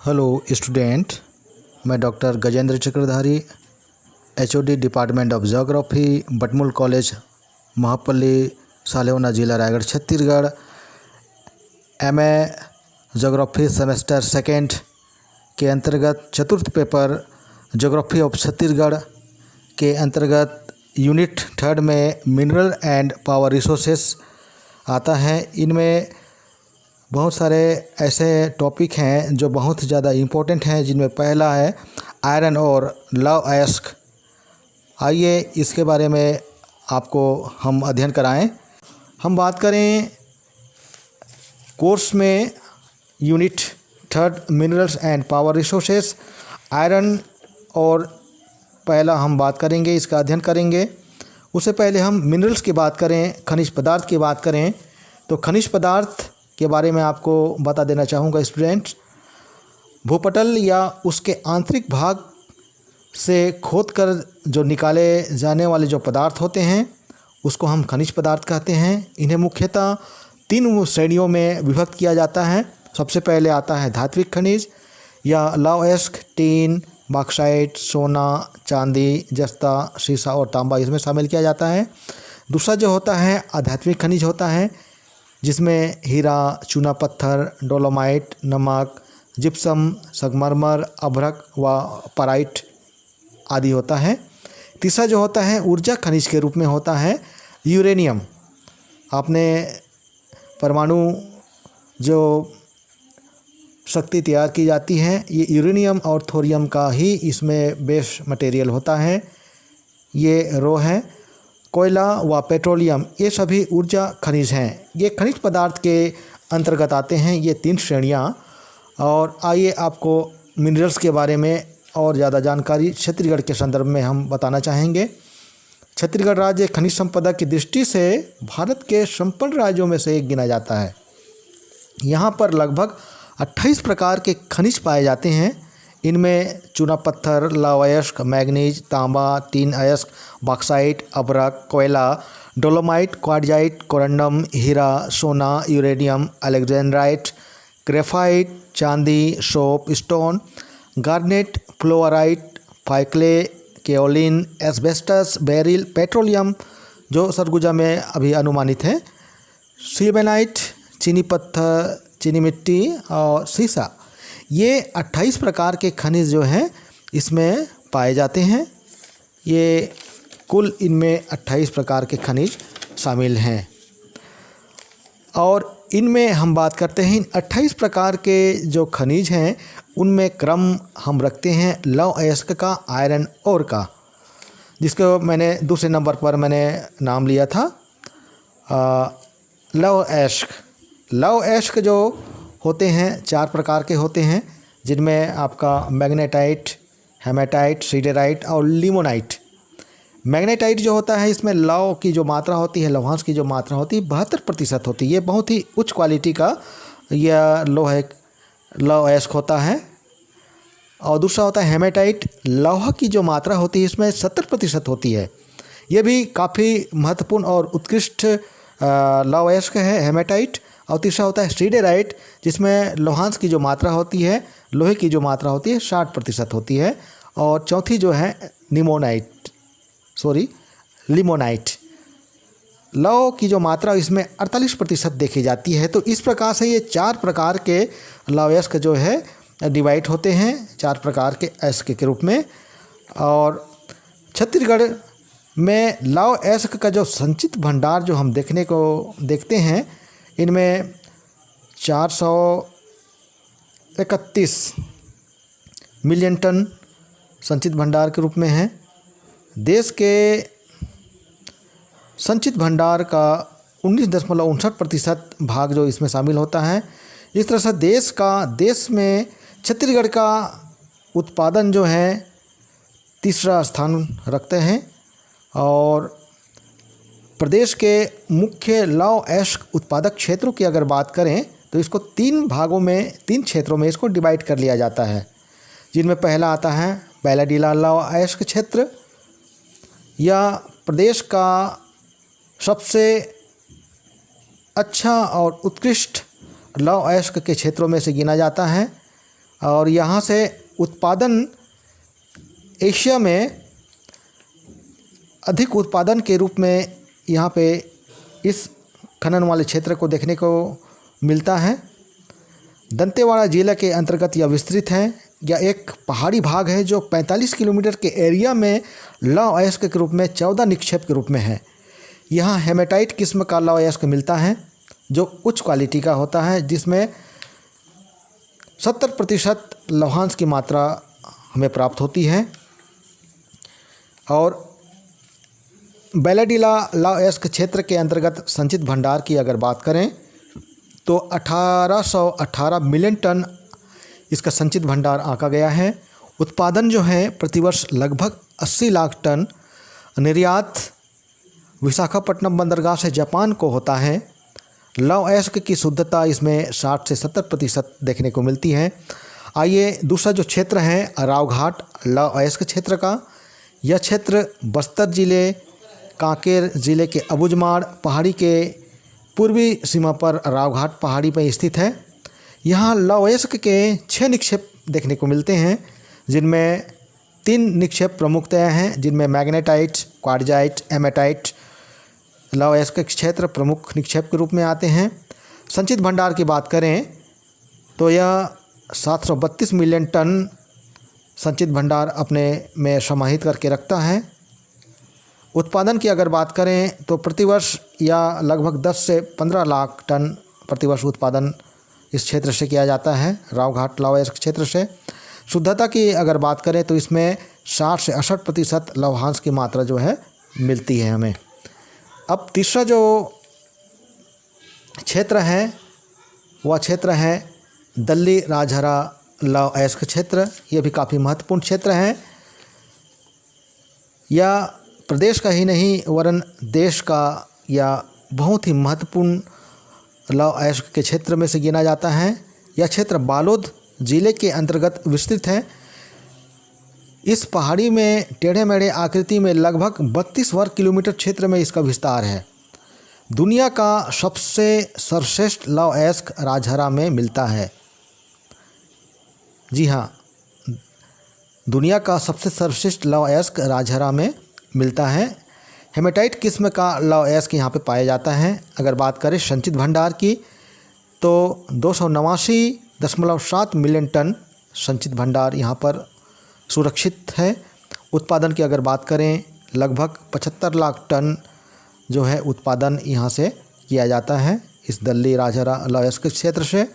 Hello student, मैं doctor Gajendra Chakradhari, HOD department of geography, Batmul college, Mahapalli, Salewana, जिला Raigarh, Chhattisgarh. MA geography semester second के अंतर्गत चतुर्थ पेपर ज्योग्राफी ऑफ छत्तीसगढ़ के अंतर्गत यूनिट थर्ड में मिनरल एंड पावर रिसोर्सेस आता है। इनमें बहुत सारे ऐसे टॉपिक हैं जो बहुत ज़्यादा इम्पोर्टेंट हैं, जिनमें पहला है आयरन और लव अयस्क। आइए इसके बारे में आपको हम अध्ययन कराएं। हम बात करें कोर्स में unit third minerals and power resources, iron और पहला हम बात करेंगे, इसका अध्ययन करेंगे। उससे पहले हम मिनरल्स की बात करें, खनिज पदार्थ की बात करें, तो खनिज पदार्थ के बारे में आपको बता देना चाहूँगा स्टूडेंट्स। भूपटल या उसके आंतरिक भाग से खोदकर जो निकाले जाने वाले जो पदार्थ होते हैं उसको हम खनिज पदार्थ कहते हैं। इन्हें मुख्यतः तीन श्रेणियों में विभक्त किया जाता है। सबसे पहले आता है धात्विक खनिज या लौह अयस्क, टीन, बॉक्साइट, सोना, चांदी, जस्ता, सीसा और तांबा इसमें शामिल किया जाता है। दूसरा जो होता है आध्यात्मिक खनिज होता है, जिसमें हीरा, चूना पत्थर, डोलोमाइट, नमक, जिप्सम, संगमरमर, अभ्रक व पराइट आदि होता है। तीसरा जो होता है ऊर्जा खनिज के रूप में होता है यूरेनियम। आपने परमाणु जो शक्ति तैयार की जाती है, ये यूरेनियम और थोरियम का ही इसमें बेस मटेरियल होता है। ये रो है। कोयला व पेट्रोलियम ये सभी ऊर्जा खनिज हैं। ये खनिज पदार्थ के अंतर्गत आते हैं, ये तीन श्रेणियाँ। और आइए आपको मिनरल्स के बारे में और ज़्यादा जानकारी छत्तीसगढ़ के संदर्भ में हम बताना चाहेंगे। छत्तीसगढ़ राज्य खनिज संपदा की दृष्टि से भारत के संपन्न राज्यों में से एक गिना जाता है। यहाँ पर लगभग 28 प्रकार के खनिज पाए जाते हैं। इनमें चूना पत्थर, लौह अयस्क, मैग्नीज, तांबा, टीन अयस्क, बॉक्साइट, अभ्रक, कोयला, डोलोमाइट, क्वार्टजाइट, कोरंडम, हीरा, सोना, यूरेनियम, अलेक्जेंड्राइट, ग्रेफाइट, चांदी, soap stone, garnet, fluorite, fireclay, kaolin, asbestos, beryl, petroleum जो सरगुजा में अभी अनुमानित है, सिल्वेनाइट, चीनी पत्थर, चीनी मिट्टी और सीसा। ये 28 प्रकार के खनिज जो हैं इसमें पाए जाते हैं। ये कुल इनमें 28 प्रकार के खनिज शामिल हैं। और इनमें हम बात करते हैं, इन 28 प्रकार के जो खनिज हैं उनमें क्रम हम रखते हैं लौह अयस्क का, आयरन और का, जिसको मैंने दूसरे नंबर पर मैंने नाम लिया था लौह अयस्क। लौह अयस्क जो होते हैं 4 प्रकार के होते हैं, जिनमें आपका मैग्नेटाइट, हेमेटाइट, सीडेराइट और लिमोनाइट। मैग्नेटाइट जो होता है इसमें लौह की जो मात्रा होती है, लौहांश की जो मात्रा होती है 72% होती है। ये बहुत ही उच्च क्वालिटी का यह लौह अयस्क होता है। और दूसरा होता है हेमेटाइट, लौह की जो मात्रा होती है इसमें 70% होती है। ये भी काफ़ी महत्वपूर्ण और उत्कृष्ट लौह अयस्क है हेमेटाइट। और तीसरा होता है सीडेराइट, जिसमें लोहांश की जो मात्रा होती है, लोहे की जो मात्रा होती है 60% होती है। और चौथी जो है लिमोनाइट, लौह की जो मात्रा इसमें 48% देखी जाती है। तो इस प्रकार से ये 4 प्रकार के लौह अयस्क जो है डिवाइड होते हैं 4 प्रकार के अयस्क के रूप में। और छत्तीसगढ़ में लौह अयस्क का जो संचित भंडार जो हम देखते हैं, इनमें 431 मिलियन टन संचित भंडार के रूप में है। देश के संचित भंडार का 19.59% भाग जो इसमें शामिल होता है। इस तरह से देश में छत्तीसगढ़ का उत्पादन जो है तीसरा स्थान रखते हैं। और प्रदेश के मुख्य लौह अयस्क उत्पादक क्षेत्रों की अगर बात करें तो इसको 3 क्षेत्रों में इसको डिवाइड कर लिया जाता है, जिनमें पहला आता है बैलाडीला लौह अयस्क क्षेत्र। यह प्रदेश का सबसे अच्छा और उत्कृष्ट लौह अयस्क के क्षेत्रों में से गिना जाता है। और यहाँ से उत्पादन एशिया में अधिक उत्पादन के रूप में यहाँ पे इस खनन वाले क्षेत्र को देखने को मिलता है। दंतेवाड़ा जिला के अंतर्गत यह विस्तृत है। यह एक पहाड़ी भाग है जो 45 किलोमीटर के एरिया में लौह अयस्क के रूप में 14 निक्षेप के रूप में है। यहाँ हेमेटाइट किस्म का लौह अयस्क मिलता है जो उच्च क्वालिटी का होता है, जिसमें 70% लौहांश की मात्रा हमें प्राप्त होती है। और बैलाडीला लौह अयस्क क्षेत्र के अंतर्गत संचित भंडार की अगर बात करें तो 1818 मिलियन टन इसका संचित भंडार आंका गया है। उत्पादन जो है प्रतिवर्ष लगभग 80 लाख टन निर्यात विशाखापट्टनम बंदरगाह से जापान को होता है। लौह अयस्क की शुद्धता इसमें 60 से 70% देखने को मिलती है। आइए दूसरा जो क्षेत्र है रावघाट लौह अयस्क क्षेत्र का, यह क्षेत्र बस्तर जिले कांकेर ज़िले के अबुझमाड़ पहाड़ी के पूर्वी सीमा पर रावघाट पहाड़ी पर स्थित है। यहाँ लौह अयस्क के 6 निक्षेप देखने को मिलते हैं, जिनमें 3 निक्षेप प्रमुखतया हैं, जिनमें मैग्नेटाइट, क्वार्जाइट, एमेटाइट लौह अयस्क क्षेत्र प्रमुख निक्षेप के रूप में आते हैं। संचित भंडार की बात करें तो यह 732 मिलियन टन संचित भंडार अपने में समाहित करके रखता है। उत्पादन की अगर बात करें तो प्रतिवर्ष या लगभग 10 से 15 लाख टन प्रतिवर्ष उत्पादन इस क्षेत्र से किया जाता है, रावघाट लौह अयस्क क्षेत्र से। शुद्धता की अगर बात करें तो इसमें 60 से 68% लौहांश की मात्रा जो है मिलती है हमें। अब तीसरा जो क्षेत्र है वह क्षेत्र है दल्ली राजहरा लौह अयस्क क्षेत्र। यह भी काफ़ी महत्वपूर्ण क्षेत्र है। यह प्रदेश का ही नहीं वरन देश का या बहुत ही महत्वपूर्ण लौह अयस्क के क्षेत्र में से गिना जाता है। यह क्षेत्र बालोद जिले के अंतर्गत विस्तृत है। इस पहाड़ी में टेढ़े मेढ़े आकृति में लगभग 32 वर्ग किलोमीटर क्षेत्र में इसका विस्तार है। दुनिया का सबसे सर्वश्रेष्ठ लौह अयस्क राजहरा में मिलता है। जी हाँ, दुनिया का सबसे सर्वश्रेष्ठ लौह अयस्क राजहरा में मिलता है। हेमेटाइट किस्म का लौह अयस्क यहाँ पे पाया जाता है। अगर बात करें संचित भंडार की तो 289.7 मिलियन टन संचित भंडार यहाँ पर सुरक्षित है। उत्पादन की अगर बात करें लगभग 75 लाख टन जो है उत्पादन यहाँ से किया जाता है इस दल्ली राजहरा लौह अयस्क क्षेत्र से।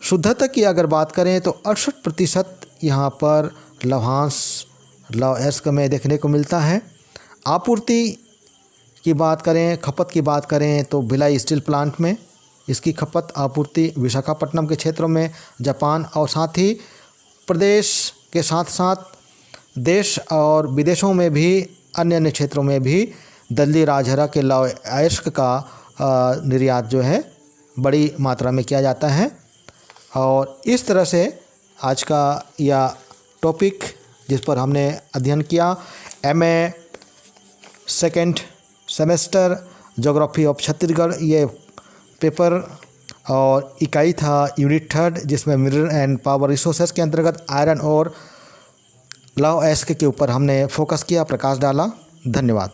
शुद्धता की अगर बात करें तो 68% यहाँ पर लौहांश लौह अयस्क में देखने को मिलता है। आपूर्ति की बात करें, खपत की बात करें तो भिलाई स्टील प्लांट में इसकी खपत आपूर्ति विशाखापट्टनम के क्षेत्रों में जापान और साथ ही प्रदेश के साथ साथ देश और विदेशों में भी अन्य अन्य क्षेत्रों में भी दल्ली राजहरा के लौह अयस्क का निर्यात जो है बड़ी मात्रा में किया जाता है। और इस तरह से आज का यह टॉपिक जिस पर हमने अध्ययन किया MA second semester geography of Chhattisgarh, ये पेपर और इकाई था यूनिट 3 जिसमें मिनरल एंड पावर रिसोर्सेस के अंतर्गत आयरन और लौह अयस्क के ऊपर हमने फोकस किया, प्रकाश डाला। धन्यवाद।